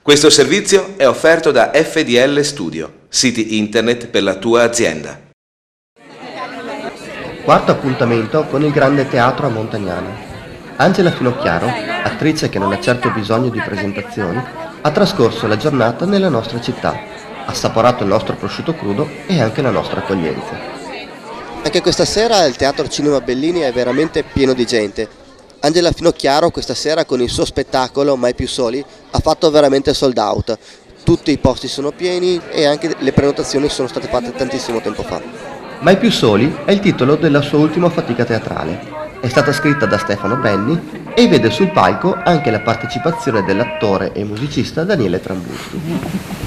Questo servizio è offerto da FDL Studio, siti internet per la tua azienda. Quarto appuntamento con il Grande Teatro a Montagnana. Angela Finocchiaro, attrice che non ha certo bisogno di presentazioni, ha trascorso la giornata nella nostra città, assaporato il nostro prosciutto crudo e anche la nostra accoglienza. Anche questa sera il Teatro Cinema Bellini è veramente pieno di gente. Angela Finocchiaro questa sera con il suo spettacolo Mai più soli ha fatto veramente sold out. Tutti i posti sono pieni e anche le prenotazioni sono state fatte tantissimo tempo fa. Mai più soli è il titolo della sua ultima fatica teatrale. È stata scritta da Stefano Benni e vede sul palco anche la partecipazione dell'attore e musicista Daniele Trambusti.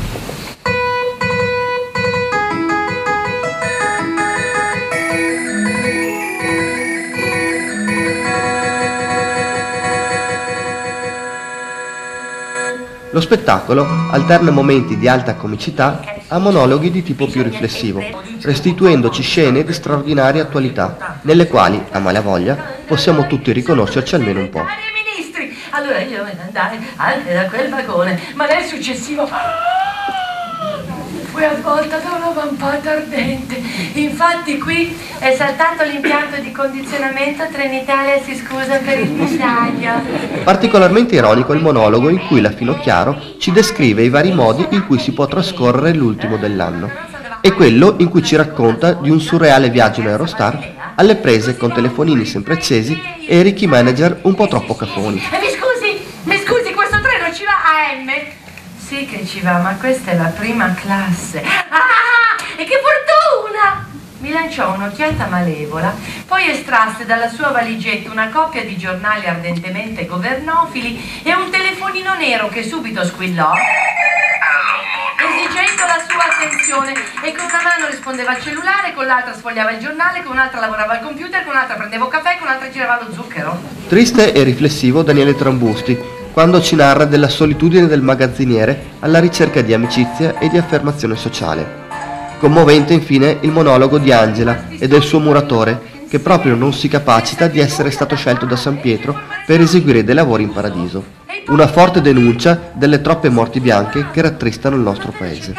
Lo spettacolo alterna momenti di alta comicità a monologhi di tipo più riflessivo, restituendoci scene di straordinaria attualità, nelle quali, a malavoglia, possiamo tutti riconoscerci almeno un po'. Ministri, allora io me ne andai anche da quel vagone, ma nel successivo fui avvolta da una vampata ardente. Infatti qui è saltato l'impianto di condizionamento, Trenitalia si scusa per il dettaglio. Particolarmente ironico il monologo in cui la Finocchiaro ci descrive i vari modi in cui si può trascorrere l'ultimo dell'anno e quello in cui ci racconta di un surreale viaggio in Eurostar alle prese con telefonini sempre accesi e ricchi manager un po' troppo cafoni. Mi scusi, questo treno ci va a M? Sì che ci va, ma questa è la prima classe. Ah, e che fortuna! Mi lanciò un'occhiata malevola, poi estrasse dalla sua valigetta una coppia di giornali ardentemente governofili e un telefonino nero che subito squillò, esigendo la sua attenzione, e con una mano rispondeva al cellulare, con l'altra sfogliava il giornale, con un'altra lavorava al computer, con un'altra prendeva un caffè, con un'altra girava lo zucchero. Triste e riflessivo Daniele Trambusti, quando ci narra della solitudine del magazziniere alla ricerca di amicizia e di affermazione sociale. Commovente infine il monologo di Angela e del suo muratore, che proprio non si capacita di essere stato scelto da San Pietro per eseguire dei lavori in paradiso. Una forte denuncia delle troppe morti bianche che rattristano il nostro paese.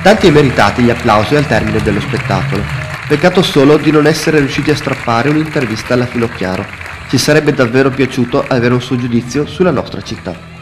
Tanti e meritati gli applausi al termine dello spettacolo. Peccato solo di non essere riusciti a strappare un'intervista alla Finocchiaro. Ci sarebbe davvero piaciuto avere un suo giudizio sulla nostra città.